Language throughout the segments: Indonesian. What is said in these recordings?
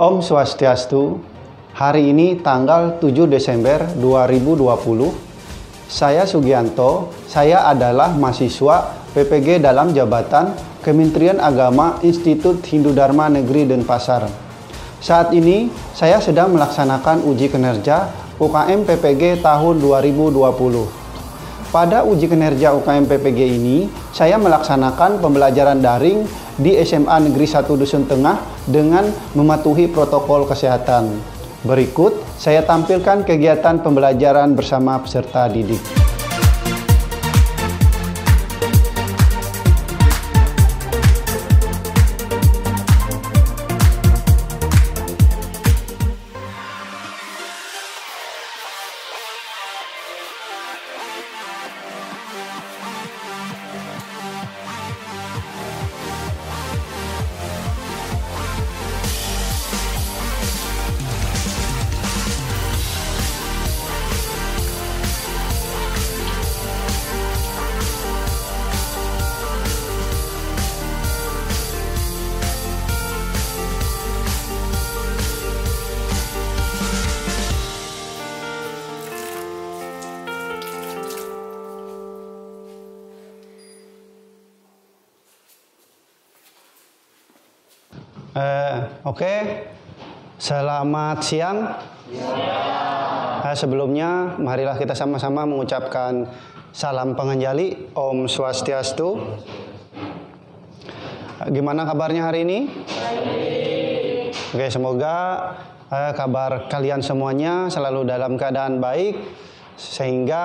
Om Swastiastu. Hari ini tanggal 7 Desember 2020. Saya Sugianto. Saya adalah mahasiswa PPG dalam jabatan Kementerian Agama Institut Hindu Dharma Negeri Denpasar. Saat ini saya sedang melaksanakan uji kinerja UKM PPG tahun 2020. Pada uji kinerja UKM PPG ini, saya melaksanakan pembelajaran daring di SMA Negeri 1 Dusun Tengah dengan mematuhi protokol kesehatan. Berikut, saya tampilkan kegiatan pembelajaran bersama peserta didik. Oke. Selamat siang. Sebelumnya, marilah kita sama-sama mengucapkan salam penganjali, Om Swastiastu. Gimana kabarnya hari ini? Oke, semoga kabar kalian semuanya selalu dalam keadaan baik, sehingga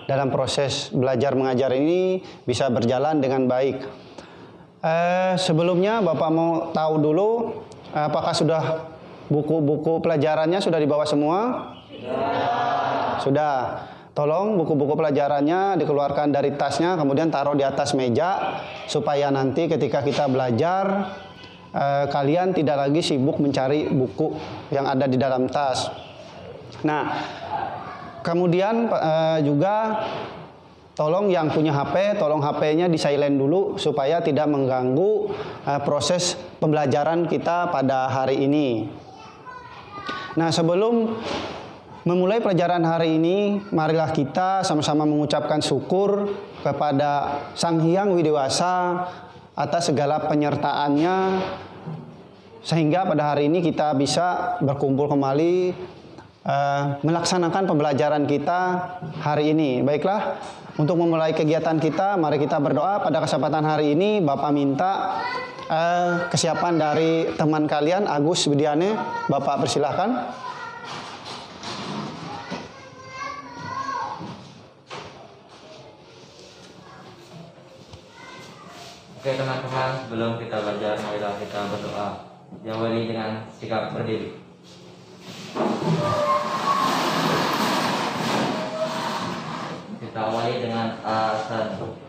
dalam proses belajar mengajar ini bisa berjalan dengan baik. Sebelumnya Bapak mau tahu dulu apakah sudah buku-buku pelajarannya sudah dibawa semua? Sudah. Tolong buku-buku pelajarannya dikeluarkan dari tasnya, kemudian taruh di atas meja supaya nanti ketika kita belajar kalian tidak lagi sibuk mencari buku yang ada di dalam tas. Nah, kemudian juga tolong yang punya HP, tolong HP-nya di silent dulu supaya tidak mengganggu proses pembelajaran kita pada hari ini. Nah, sebelum memulai pelajaran hari ini, marilah kita sama-sama mengucapkan syukur kepada Sang Hyang Widi-Wasa atas segala penyertaannya sehingga pada hari ini kita bisa berkumpul kembali melaksanakan pembelajaran kita hari ini. Baiklah, untuk memulai kegiatan kita, mari kita berdoa. Pada kesempatan hari ini, Bapak minta kesiapan dari teman kalian, Agus Widiane. Bapak persilahkan. Oke teman-teman, sebelum kita belajar, marilah kita berdoa. Diawali dengan sikap berdiri. Kita awali dengan asana.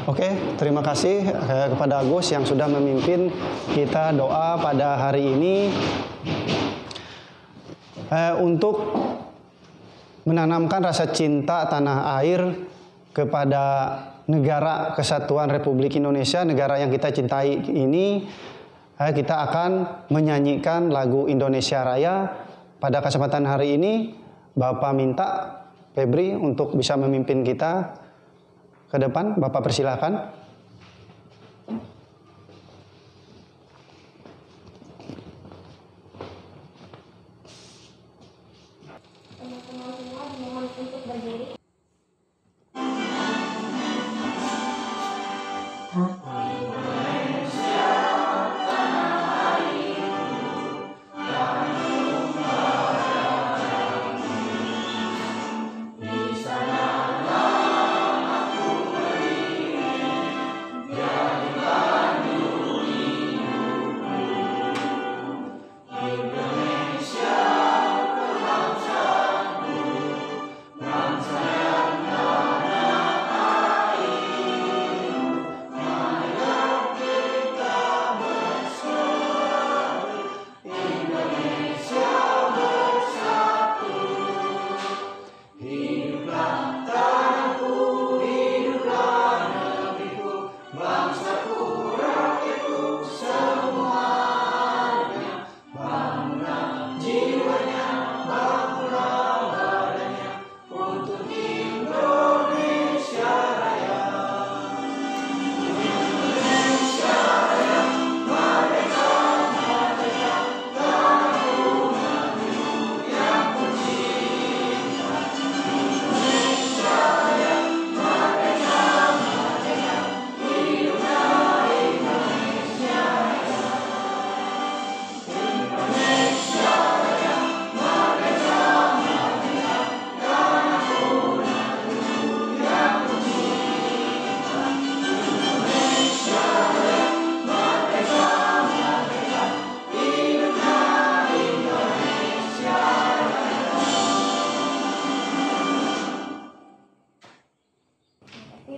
Oke, terima kasih kepada Agus yang sudah memimpin kita doa pada hari ini untuk menanamkan rasa cinta tanah air kepada negara kesatuan Republik Indonesia, negara yang kita cintai ini. Kita akan menyanyikan lagu Indonesia Raya. Pada kesempatan hari ini, Bapak minta Febri untuk bisa memimpin kita ke depan. Bapak persilakan. Teman-teman semua dimohon untuk berdiri.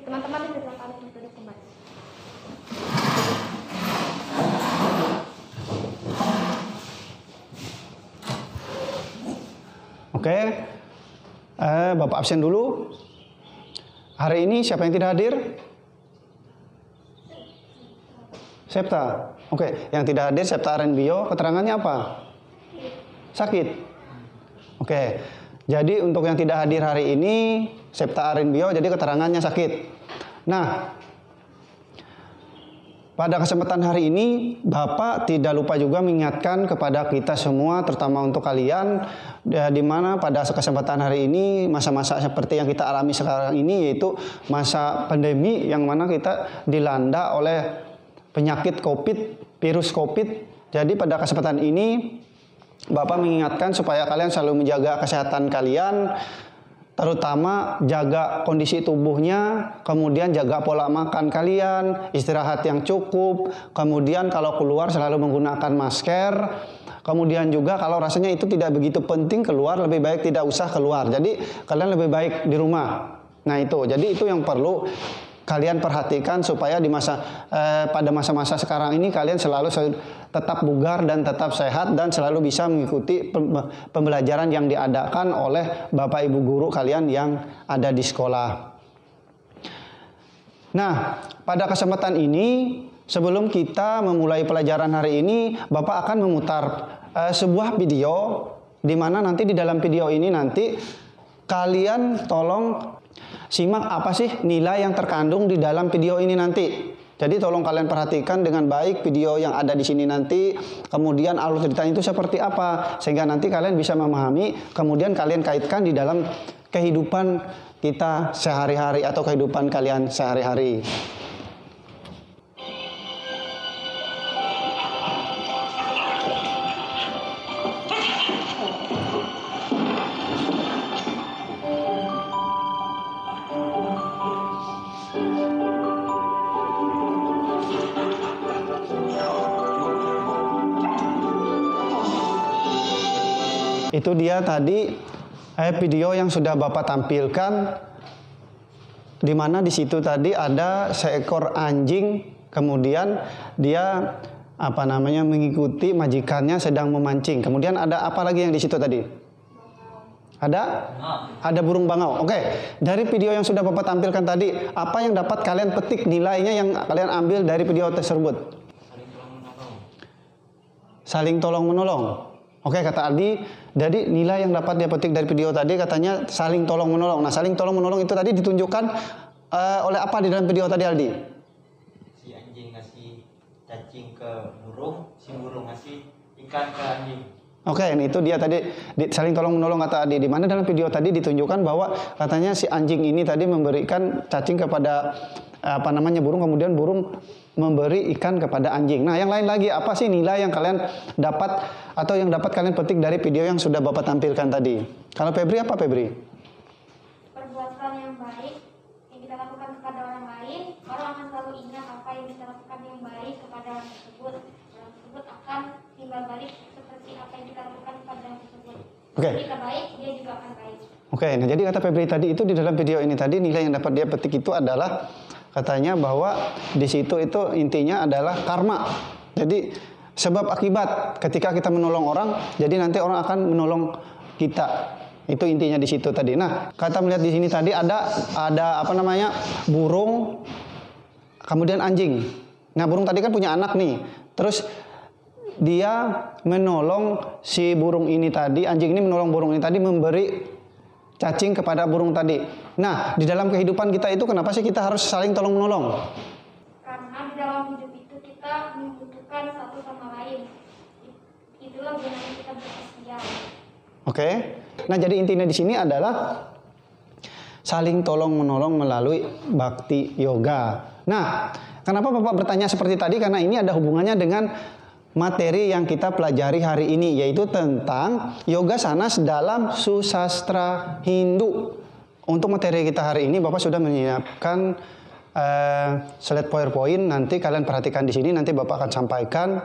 Teman-teman dipersilakan untuk duduk kembali. Oke, Bapak absen dulu. Hari ini siapa yang tidak hadir? Septa. Oke, yang tidak hadir Septa Arenbio. Keterangannya apa? Sakit. Oke, jadi untuk yang tidak hadir hari ini Septa Arenbio, jadi keterangannya sakit. Nah, pada kesempatan hari ini Bapak tidak lupa juga mengingatkan kepada kita semua, terutama untuk kalian, di mana pada kesempatan hari ini masa-masa seperti yang kita alami sekarang ini, yaitu masa pandemi yang mana kita dilanda oleh penyakit COVID, virus COVID. Jadi pada kesempatan ini Bapak mengingatkan supaya kalian selalu menjaga kesehatan kalian, terutama jaga kondisi tubuhnya, kemudian jaga pola makan kalian, istirahat yang cukup, kemudian kalau keluar selalu menggunakan masker, kemudian juga kalau rasanya itu tidak begitu penting keluar, lebih baik tidak usah keluar. Jadi kalian lebih baik di rumah. Nah itu, jadi itu yang perlu kalian perhatikan supaya pada masa-masa sekarang ini kalian selalu tetap bugar dan tetap sehat dan selalu bisa mengikuti pembelajaran yang diadakan oleh Bapak Ibu guru kalian yang ada di sekolah. Nah, pada kesempatan ini sebelum kita memulai pelajaran hari ini, Bapak akan memutar sebuah video di mana nanti di dalam video ini nanti kalian tolong simak apa sih nilai yang terkandung di dalam video ini nanti. Jadi tolong kalian perhatikan dengan baik video yang ada di sini nanti. Kemudian alur ceritanya itu seperti apa, sehingga nanti kalian bisa memahami. Kemudian kalian kaitkan di dalam kehidupan kita sehari-hari atau kehidupan kalian sehari-hari. Itu dia tadi video yang sudah Bapak tampilkan di mana di situ tadi ada seekor anjing, kemudian dia mengikuti majikannya sedang memancing. Kemudian ada apa lagi yang di situ tadi? Ada burung bangau. Oke, dari video yang sudah Bapak tampilkan tadi, apa yang dapat kalian petik nilainya yang kalian ambil dari video tersebut? Saling tolong menolong. Oke, kata Aldi, jadi nilai yang dapat dia petik dari video tadi katanya saling tolong menolong. Nah, saling tolong menolong itu tadi ditunjukkan oleh apa di dalam video tadi, Aldi? Si anjing ngasih cacing ke burung, si burung ngasih ikan ke anjing. Oke, ini itu dia tadi saling tolong menolong kata Adi. Di mana dalam video tadi ditunjukkan bahwa katanya si anjing ini tadi memberikan cacing kepada burung, kemudian burung memberi ikan kepada anjing. Nah, yang lain lagi apa sih nilai yang kalian dapat atau yang dapat kalian petik dari video yang sudah Bapak tampilkan tadi? Kalau Febri apa Febri? Perbuatan yang baik yang kita lakukan kepada orang lain, orang akan selalu ingat apa yang kita lakukan yang baik kepada orang tersebut. Orang tersebut akan timbal balik seperti apa yang kita lakukan kepada orang tersebut. Oke. Jika kita baik, dia juga akan baik. Oke, nah jadi kata Febri tadi itu di dalam video ini tadi nilai yang dapat dia petik itu adalah katanya bahwa di situ itu intinya adalah karma. Jadi sebab akibat ketika kita menolong orang, jadi nanti orang akan menolong kita. Itu intinya di situ tadi. Nah, kata melihat di sini tadi ada burung, kemudian anjing. Nah, burung tadi kan punya anak nih. Terus dia menolong si burung ini tadi, anjing ini menolong burung ini tadi memberi cacing kepada burung tadi. Nah, di dalam kehidupan kita itu kenapa sih kita harus saling tolong menolong? Karena di dalam hidup itu kita membutuhkan satu sama lain. Itulah gunanya kita bersosial. Oke. Nah, jadi intinya di sini adalah saling tolong menolong melalui bakti yoga. Nah, kenapa Bapak bertanya seperti tadi? Karena ini ada hubungannya dengan materi yang kita pelajari hari ini, yaitu tentang yoga sanas dalam susastra Hindu. Untuk materi kita hari ini Bapak sudah menyiapkan slide PowerPoint. Nanti kalian perhatikan di sini, nanti Bapak akan sampaikan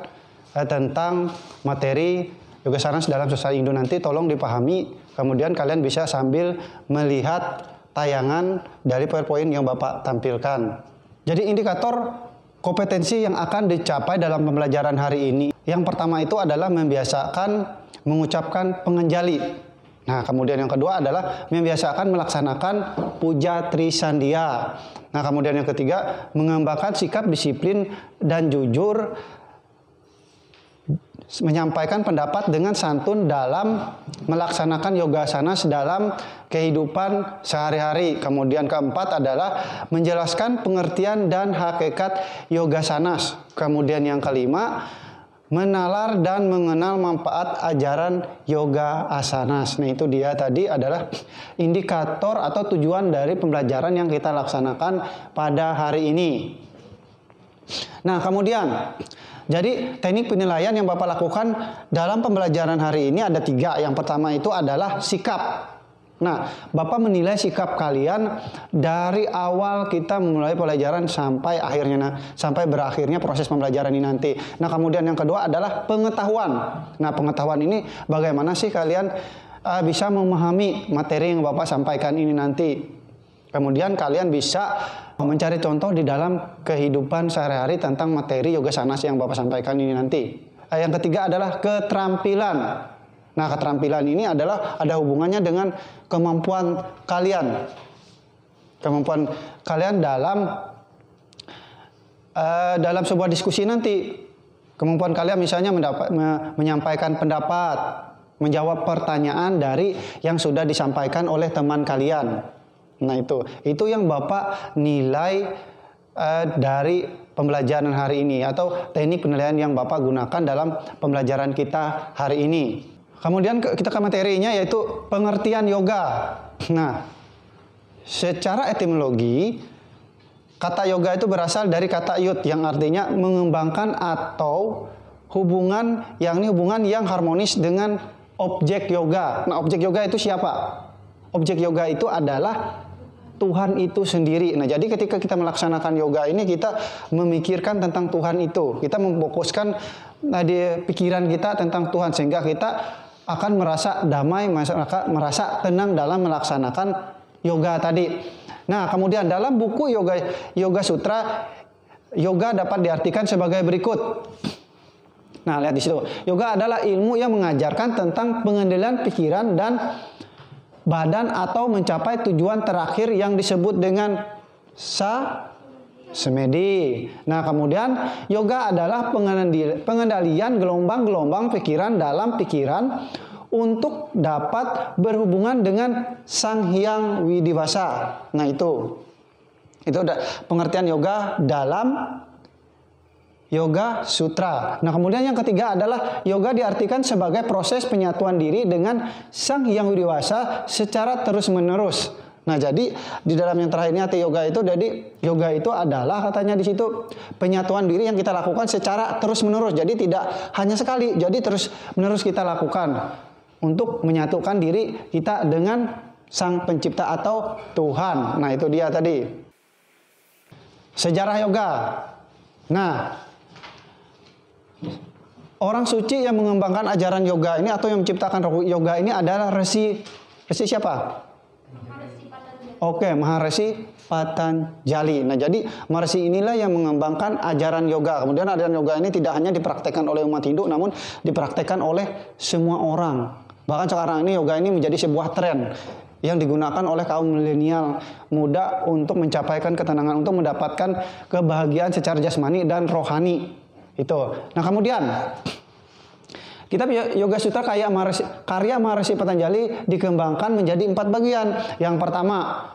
tentang materi yoga sanas dalam susastra Hindu. Nanti tolong dipahami, kemudian kalian bisa sambil melihat tayangan dari PowerPoint yang Bapak tampilkan. Jadi indikator kompetensi yang akan dicapai dalam pembelajaran hari ini. Yang pertama itu adalah membiasakan mengucapkan pengenjali. Nah, kemudian yang kedua adalah membiasakan melaksanakan puja trisandia. Nah, kemudian yang ketiga mengembangkan sikap disiplin dan jujur, menyampaikan pendapat dengan santun dalam melaksanakan yoga sanas dalam kehidupan sehari-hari. Kemudian keempat adalah menjelaskan pengertian dan hakikat yoga sanas. Kemudian yang kelima, menalar dan mengenal manfaat ajaran yoga asanas. Nah, itu dia tadi adalah indikator atau tujuan dari pembelajaran yang kita laksanakan pada hari ini. Nah, kemudian jadi teknik penilaian yang Bapak lakukan dalam pembelajaran hari ini ada 3. Yang pertama itu adalah sikap. Nah, Bapak menilai sikap kalian dari awal kita memulai pelajaran sampai berakhirnya proses pembelajaran ini nanti. Nah, kemudian yang kedua adalah pengetahuan. Nah, pengetahuan ini bagaimana sih kalian bisa memahami materi yang Bapak sampaikan ini nanti. Kemudian kalian bisa mencari contoh di dalam kehidupan sehari-hari tentang materi yoga sanas yang Bapak sampaikan ini nanti. Yang ketiga adalah keterampilan. Nah, keterampilan ini adalah ada hubungannya dengan kemampuan kalian. Kemampuan kalian dalam sebuah diskusi nanti. Kemampuan kalian misalnya menyampaikan pendapat, menjawab pertanyaan dari yang sudah disampaikan oleh teman kalian. Nah, itu yang Bapak nilai dari pembelajaran hari ini atau teknik penilaian yang Bapak gunakan dalam pembelajaran kita hari ini. Kemudian kita ke materinya yaitu pengertian yoga. Nah, secara etimologi kata yoga itu berasal dari kata yud yang artinya mengembangkan atau hubungan yang harmonis dengan objek yoga. Nah, objek yoga itu siapa? Objek yoga itu adalah Tuhan itu sendiri. Nah, jadi ketika kita melaksanakan yoga ini kita memikirkan tentang Tuhan itu. Kita memfokuskan di pikiran kita tentang Tuhan sehingga kita akan merasa damai, merasa tenang dalam melaksanakan yoga tadi. Nah, kemudian dalam buku Yoga Sutra, yoga dapat diartikan sebagai berikut. Nah, lihat di situ. Yoga adalah ilmu yang mengajarkan tentang pengendalian pikiran dan badan atau mencapai tujuan terakhir yang disebut dengan semedi. Nah, kemudian yoga adalah pengendalian gelombang-gelombang pikiran dalam pikiran untuk dapat berhubungan dengan Sang Hyang Widiwasa. Nah, itu udah pengertian yoga dalam Yoga Sutra. Nah, kemudian yang ketiga adalah yoga diartikan sebagai proses penyatuan diri dengan Sang Hyang Widiwasa secara terus-menerus. Nah, jadi di dalam yang terakhir ini arti yoga itu, jadi yoga itu adalah katanya di situ penyatuan diri yang kita lakukan secara terus-menerus. Jadi tidak hanya sekali, jadi terus-menerus kita lakukan untuk menyatukan diri kita dengan Sang Pencipta atau Tuhan. Nah, itu dia tadi. Sejarah yoga. Nah, orang suci yang mengembangkan ajaran yoga ini atau yang menciptakan yoga ini adalah Resi siapa? Oke, Maharishi Patanjali. Nah, jadi Maharishi inilah yang mengembangkan ajaran yoga. Kemudian ajaran yoga ini tidak hanya dipraktekkan oleh umat Hindu, namun dipraktekkan oleh semua orang. Bahkan sekarang ini yoga ini menjadi sebuah tren yang digunakan oleh kaum milenial muda untuk mencapaikan ketenangan, untuk mendapatkan kebahagiaan secara jasmani dan rohani. Itu. Nah, kemudian kitab Yoga Sutra karya Maharishi Patanjali dikembangkan menjadi 4 bagian. Yang pertama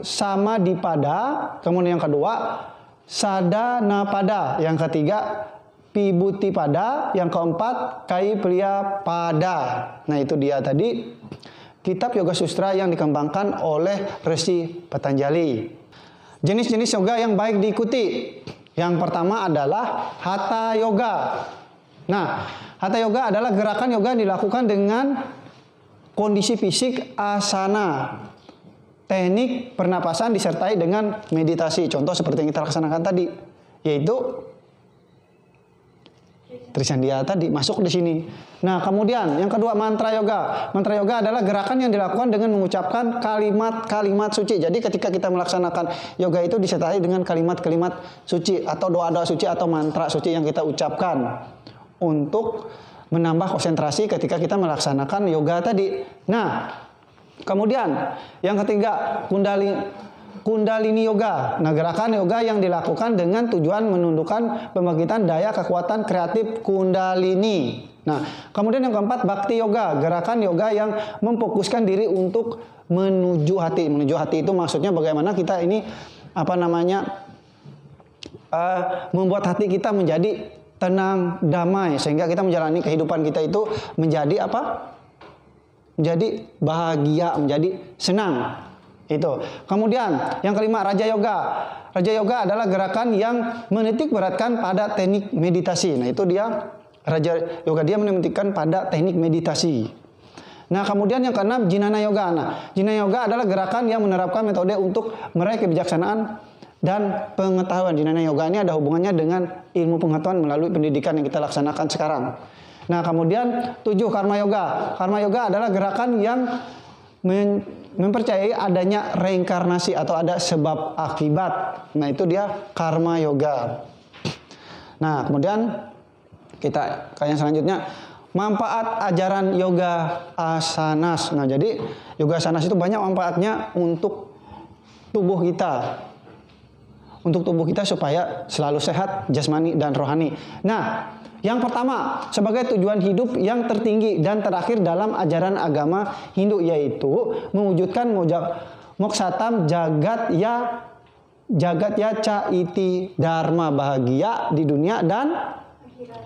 Samadipada, kemudian yang kedua Sadanapada, yang ketiga Vibhutipada, yang keempat Kaivalyapada. Nah, itu dia tadi kitab Yoga Sutra yang dikembangkan oleh Resi Patanjali. Jenis-jenis yoga yang baik diikuti. Yang pertama adalah Hatha Yoga. Nah, Hatha Yoga adalah gerakan yoga yang dilakukan dengan kondisi fisik asana. Teknik pernapasan disertai dengan meditasi. Contoh seperti yang kita laksanakan tadi, yaitu Trisandia tadi masuk di sini. Nah, kemudian yang kedua mantra yoga. Mantra yoga adalah gerakan yang dilakukan dengan mengucapkan kalimat-kalimat suci. Jadi ketika kita melaksanakan yoga itu disertai dengan kalimat-kalimat suci atau doa-doa suci atau mantra suci yang kita ucapkan untuk menambah konsentrasi ketika kita melaksanakan yoga tadi. Nah, kemudian yang ketiga Kundalini Yoga. Nah, gerakan yoga yang dilakukan dengan tujuan menundukkan pembangkitan daya kekuatan kreatif Kundalini. Nah, kemudian yang keempat Bhakti Yoga. Gerakan yoga yang memfokuskan diri untuk menuju hati. Menuju hati itu maksudnya bagaimana kita ini membuat hati kita menjadi tenang, damai, sehingga kita menjalani kehidupan kita itu menjadi menjadi bahagia, menjadi senang. Itu. Kemudian yang kelima Raja Yoga. Raja Yoga adalah gerakan yang menitik beratkan pada teknik meditasi. Nah, itu dia Raja Yoga, dia menitikkan pada teknik meditasi. Nah, kemudian yang keenam Jnana Yoga. Nah, Jnana Yoga adalah gerakan yang menerapkan metode untuk meraih kebijaksanaan dan pengetahuan. Jnana Yoga ini ada hubungannya dengan ilmu pengetahuan melalui pendidikan yang kita laksanakan sekarang. Nah, kemudian 7 Karma Yoga. Karma Yoga adalah gerakan yang mempercayai adanya reinkarnasi atau ada sebab akibat. Nah, itu dia Karma Yoga. Nah, kemudian kita ke yang selanjutnya manfaat ajaran yoga asanas. Nah, jadi yoga asanas itu banyak manfaatnya untuk tubuh kita. Untuk tubuh kita supaya selalu sehat jasmani dan rohani. Nah, yang pertama sebagai tujuan hidup yang tertinggi dan terakhir dalam ajaran agama Hindu, yaitu mewujudkan moksatam jagat ya ca iti dharma, bahagia di dunia dan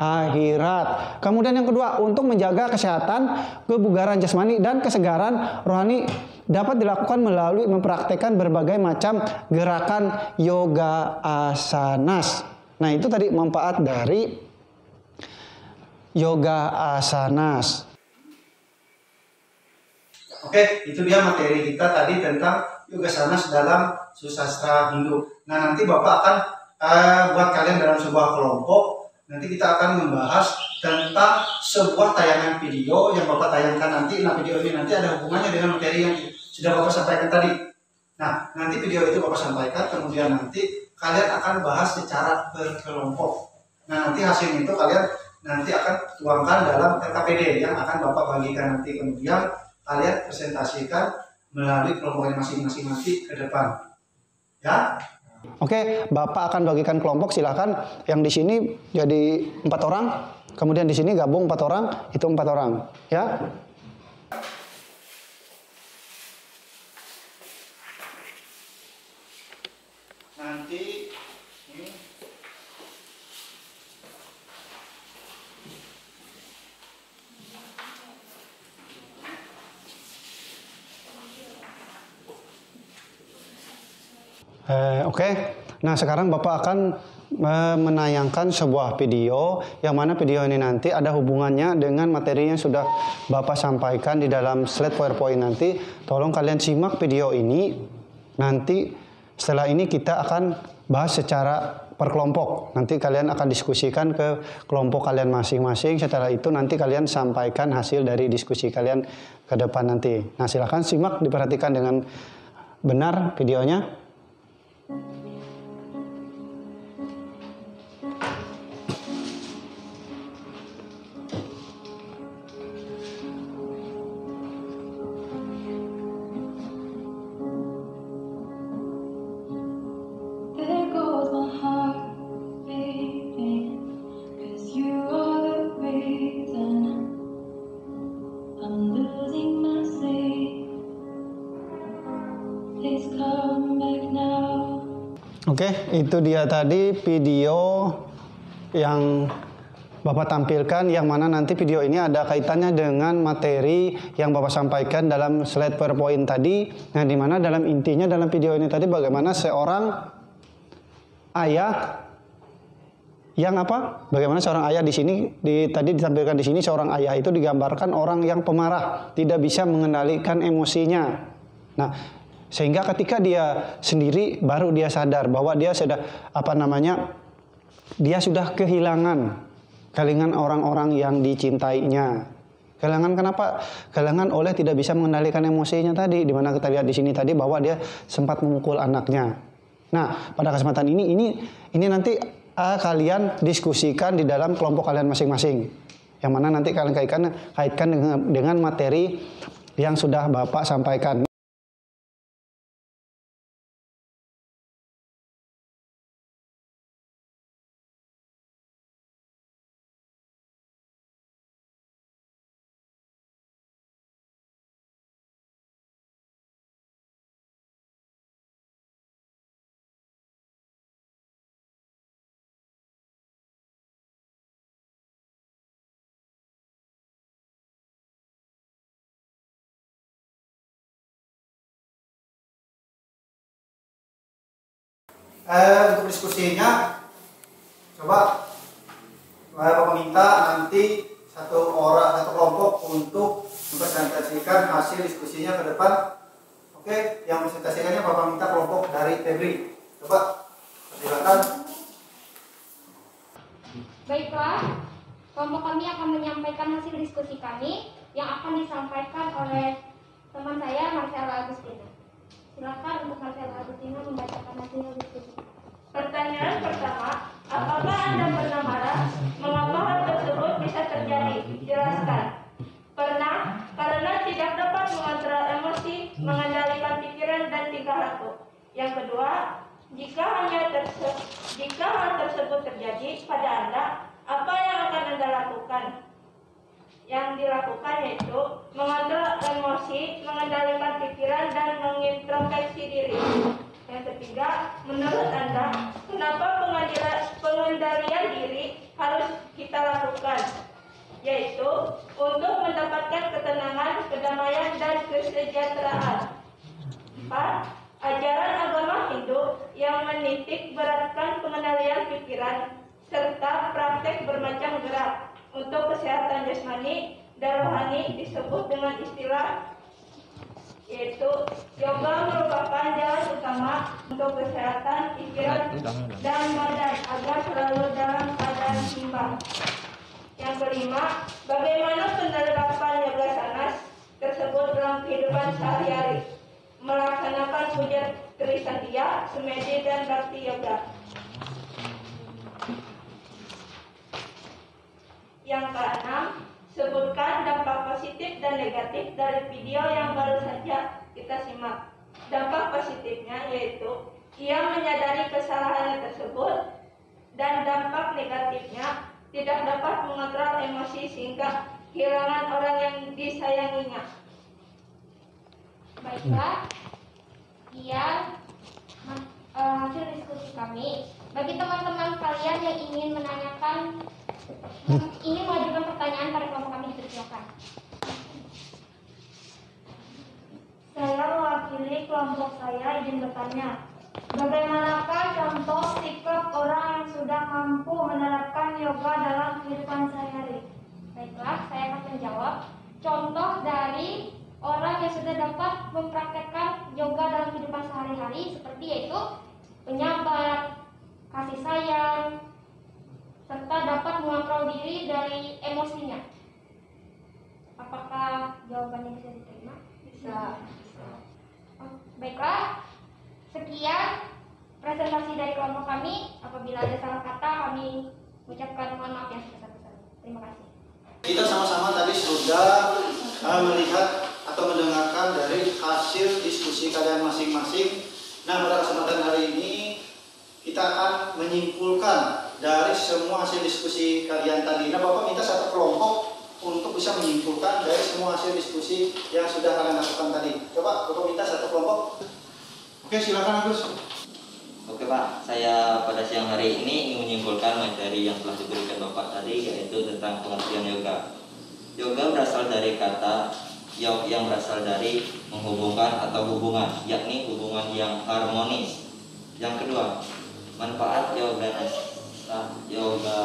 akhirat. Kemudian yang kedua, untuk menjaga kesehatan, kebugaran jasmani dan kesegaran rohani dapat dilakukan melalui mempraktekkan berbagai macam gerakan yoga asanas. Nah, itu tadi manfaat dari yoga asanas. Oke, itu dia materi kita tadi tentang yoga asanas dalam susastra Hindu. Nah, nanti Bapak akan buat kalian dalam sebuah kelompok. Nanti kita akan membahas tentang sebuah tayangan video yang Bapak tayangkan nanti. Nah, video ini nanti ada hubungannya dengan materi yang sudah Bapak sampaikan tadi. Nah, nanti video itu Bapak sampaikan, kemudian nanti kalian akan bahas secara berkelompok. Nah, nanti hasilnya itu kalian nanti akan tuangkan dalam RKPD yang akan Bapak bagikan nanti, kemudian kalian presentasikan melalui kelompoknya masing-masing nanti ke depan. Ya. Oke, Bapak akan bagikan kelompok, silakan. Yang di sini jadi 4 orang, kemudian di sini gabung 4 orang, itu 4 orang, ya. Nanti ini Oke. Nah, sekarang Bapak akan menayangkan sebuah video yang mana video ini nanti ada hubungannya dengan materi yang sudah Bapak sampaikan di dalam slide PowerPoint nanti. Tolong kalian simak video ini. Nanti setelah ini kita akan bahas secara per kelompok. Nanti kalian akan diskusikan ke kelompok kalian masing-masing. Setelah itu nanti kalian sampaikan hasil dari diskusi kalian ke depan nanti. Nah, silakan simak, diperhatikan dengan benar videonya. There goes my heart beating, 'cause you are the reason I'm losing my sleep. Please come back now. Oke, itu dia tadi video yang Bapak tampilkan, yang mana nanti video ini ada kaitannya dengan materi yang Bapak sampaikan dalam slide PowerPoint tadi. Nah, di mana dalam intinya dalam video ini tadi bagaimana seorang ayah yang apa? Bagaimana seorang ayah di sini tadi ditampilkan di sini, seorang ayah itu digambarkan orang yang pemarah, tidak bisa mengendalikan emosinya. Nah, sehingga ketika dia sendiri baru dia sadar bahwa dia sudah dia sudah kehilangan orang-orang yang dicintainya. Kehilangan kenapa? Kehilangan oleh tidak bisa mengendalikan emosinya tadi, di mana kita lihat di sini tadi bahwa dia sempat memukul anaknya. Nah, pada kesempatan ini nanti kalian diskusikan di dalam kelompok kalian masing-masing. Yang mana nanti kalian kaitkan dengan materi yang sudah Bapak sampaikan. Untuk diskusinya, coba Bapak minta nanti satu kelompok untuk mempresentasikan hasil diskusinya ke depan. Oke, yang presentasikannya Bapak minta kelompok dari Febri. Coba, silakan. Baiklah, kelompok kami akan menyampaikan hasil diskusi kami yang akan disampaikan oleh teman saya, Marcella Agustina. Silakan untuk Marcella Agustina membacakan hasil diskusi. Pertanyaan pertama, apakah Anda pernah marah? Mengapa hal tersebut bisa terjadi? Jelaskan. Pernah, karena tidak dapat mengontrol emosi, mengendalikan pikiran dan tingkah laku. Yang kedua, jika hal tersebut terjadi pada Anda, apa yang akan Anda lakukan? Yang dilakukan yaitu mengontrol emosi, mengendalikan pikiran, dan mengintrospeksi diri. Yang ketiga, menurut Anda, kenapa pengendalian diri harus kita lakukan? Yaitu untuk mendapatkan ketenangan, kedamaian, dan kesejahteraan. 4. Ajaran agama Hindu yang menitik beratkan pengendalian pikiran serta praktek bermacam gerak untuk kesehatan jasmani dan rohani disebut dengan istilah yaitu yoga merupakan jalan utama untuk kesehatan pikiran dan badan agar selalu dalam keadaan seimbang. Yang kelima, bagaimana penerapan yoga sanas tersebut dalam kehidupan sehari-hari? Puja Trisantia, Sumedi, dan Bakti Yoga. Yang keenam, sebutkan dampak positif dan negatif dari video yang baru saja kita simak. Dampak positifnya yaitu ia menyadari kesalahannya tersebut, dan dampak negatifnya tidak dapat mengontrol emosi sehingga kehilangan orang yang disayanginya. Baiklah, hasil diskusi kami. Bagi teman-teman kalian yang ingin mengajukan pertanyaan pada kelompok kami, dipersilakan. Saya mewakili kelompok saya izin bertanya. Bagaimanakah contoh sikap orang yang sudah mampu menerapkan yoga dalam kehidupan sehari-hari? Baiklah, saya akan menjawab. Contoh dari orang yang sudah dapat mempraktekkan yoga dalam kehidupan sehari-hari seperti yaitu penyabar, kasih sayang, serta dapat mengontrol diri dari emosinya. Apakah jawabannya bisa diterima? Bisa. Baiklah, sekian presentasi dari kelompok kami. Apabila ada salah kata, kami ucapkan mohon maaf yang sebesar-besarnya. Terima kasih. Kita sama-sama tadi sudah melihat atau mendengarkan dari hasil diskusi kalian masing-masing. Nah, pada kesempatan hari ini kita akan menyimpulkan dari semua hasil diskusi kalian tadi. Nah, Bapak minta satu kelompok untuk bisa menyimpulkan dari semua hasil diskusi yang sudah kalian lakukan tadi. Coba Bapak minta satu kelompok. Oke, silakan Agus. Oke Pak, saya pada siang hari ini ingin menyimpulkan materi yang telah diberikan Bapak tadi, yaitu tentang pengertian yoga. Yoga berasal dari kata yog yang berasal dari menghubungkan atau hubungan, yakni hubungan yang harmonis. Yang kedua, manfaat yoga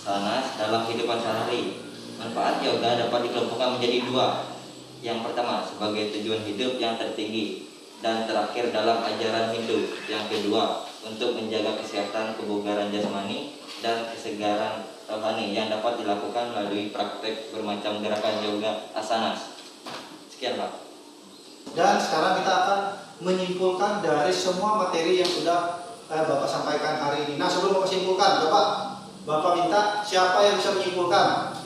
sanas dalam kehidupan sehari. Manfaat yoga dapat dikelompokkan menjadi dua. Yang pertama, sebagai tujuan hidup yang tertinggi, dan terakhir dalam ajaran Hindu. Yang kedua, untuk menjaga kesehatan kebugaran jasmani dan kesegaran rohani yang dapat dilakukan melalui praktek bermacam gerakan yoga asanas. Sekian Pak. Dan sekarang kita akan menyimpulkan dari semua materi yang sudah Bapak sampaikan hari ini. Nah, sebelum Bapak simpulkan, Bapak minta siapa yang bisa menyimpulkan?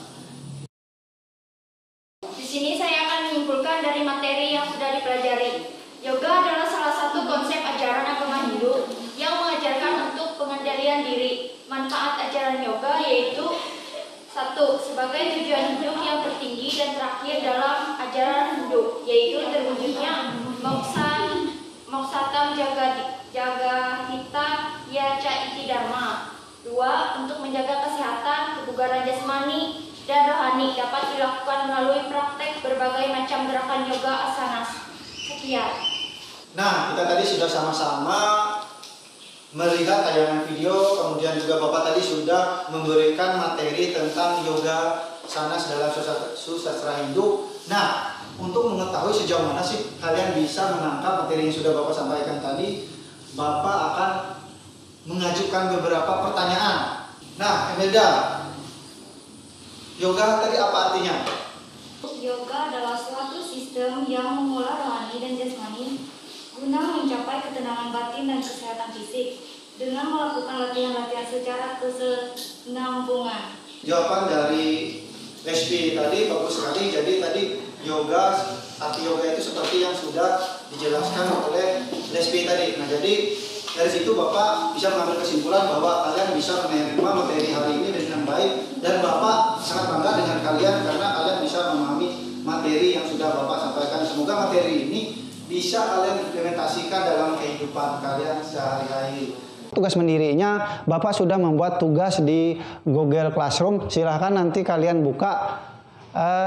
Di sini saya akan menyimpulkan dari materi yang sudah dipelajari. Yoga adalah salah satu konsep ajaran agama Hindu yang mengajarkan untuk pengendalian diri. Manfaat ajaran yoga yaitu 1. Sebagai tujuan hidup yang tertinggi dan terakhir dalam ajaran Hindu, yaitu terwujudnya moksatam jaga hita yaca iti dharma. 2. Untuk menjaga kesehatan, kebugaran jasmani dan rohani dapat dilakukan melalui praktek berbagai macam gerakan yoga asanas. Sekian. Nah, kita tadi sudah sama-sama melihat tayangan video, kemudian juga Bapak tadi sudah memberikan materi tentang yoga sanas dalam susastra Hindu. Nah, untuk mengetahui sejauh mana sih kalian bisa menangkap materi yang sudah Bapak sampaikan tadi, Bapak akan mengajukan beberapa pertanyaan. Nah, Emelda, yoga tadi apa artinya? Yoga adalah suatu sistem yang mengolah rohani dan jasmani guna mencapai ketenangan batin dan kesehatan fisik dengan melakukan latihan-latihan secara kesinambungan. Jawaban dari Lesbi tadi bagus sekali. Jadi tadi yoga, arti yoga itu seperti yang sudah dijelaskan oleh Lesbi tadi. Nah, jadi dari situ Bapak bisa mengambil kesimpulan bahwa kalian bisa menerima materi hari ini dengan baik, dan Bapak sangat bangga dengan kalian karena kalian bisa memahami materi yang sudah Bapak sampaikan. Semoga materi ini bisa kalian implementasikan dalam kehidupan kalian sehari-hari. Tugas mendirinya, Bapak sudah membuat tugas di Google Classroom. Silahkan nanti kalian buka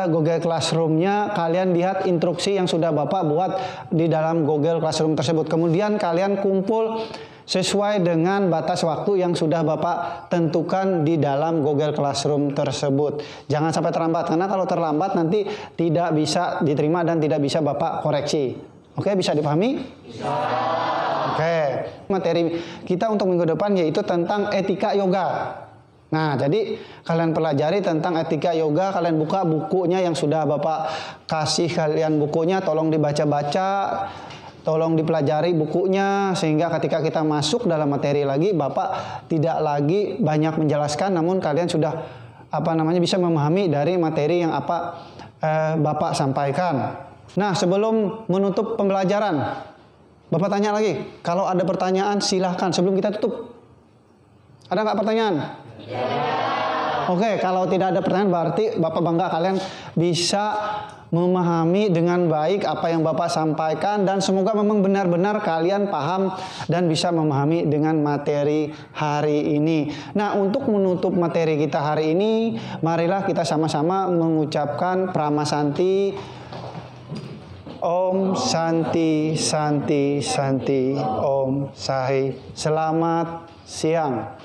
Google Classroom-nya, kalian lihat instruksi yang sudah Bapak buat di dalam Google Classroom tersebut. Kemudian kalian kumpul sesuai dengan batas waktu yang sudah Bapak tentukan di dalam Google Classroom tersebut. Jangan sampai terlambat, karena kalau terlambat nanti tidak bisa diterima dan tidak bisa Bapak koreksi. Oke, bisa dipahami? Bisa. Oke, materi kita untuk minggu depan yaitu tentang etika yoga. Nah, jadi kalian pelajari tentang etika yoga, kalian buka bukunya yang sudah Bapak kasih kalian bukunya, tolong dibaca-baca. tolong dipelajari bukunya sehingga ketika kita masuk dalam materi lagi, Bapak tidak lagi banyak menjelaskan, namun kalian sudah bisa memahami dari materi yang Bapak sampaikan. Nah, sebelum menutup pembelajaran, Bapak tanya lagi. Kalau ada pertanyaan silahkan sebelum kita tutup. Ada nggak pertanyaan? Oke, kalau tidak ada pertanyaan berarti Bapak bangga kalian bisa memahami dengan baik apa yang Bapak sampaikan dan semoga memang benar-benar kalian paham dan bisa memahami dengan materi hari ini. Nah, untuk menutup materi kita hari ini, marilah kita sama-sama mengucapkan Pramasanti. Om Santi Santi Santi Om Sahi. Selamat siang.